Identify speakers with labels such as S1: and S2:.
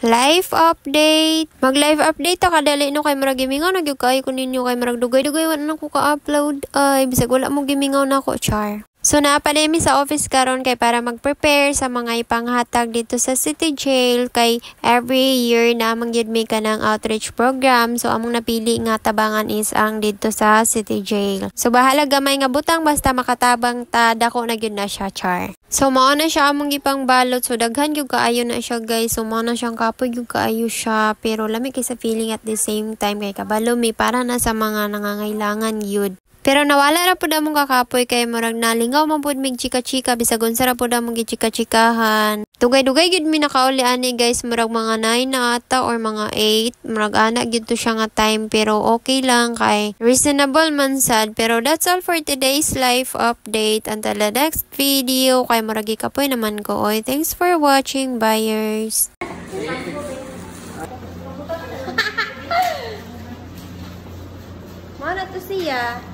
S1: Life update. Mag-live update ta kadali no kay murag gimingaw na gyud kay kun ninyo kay murag dugay-dugay wala na ko ka-upload. Ay bisag wala mo gimingaw na ko, char. So naapalay mi sa office karon kay para mag-prepare sa mga ipanghatag dito sa City Jail kay every year na mangyud mi kanang outreach program. So among napili nga tabangan is ang dito sa City Jail. So bahala gamay nga butang basta makatabang ta dako na gyud na siya, char. So mao na siya among gipang balot. So daghan gyud kaayo na siya, guys. So mao na siyang kapoy gyud kaayo siya pero lami kay sa feeling at the same time kay kabalo mi para na sa mga nangangailangan gyud. Pero nawala ra pud among kakapoy kay murag nalingaw man pud mig chika-chika bisag unsa ra pud among gichika-chikahan. Dugay-dugay gid mi nakauli ani, guys, murag mga 9 na ata or mga 8. Murag ana gid to siya nga time pero okay lang kay reasonable man sad. Pero that's all for today's life update. Until the next video kay murag gikapoy naman ko. Oy, thanks for watching, buyers. Mana to siya?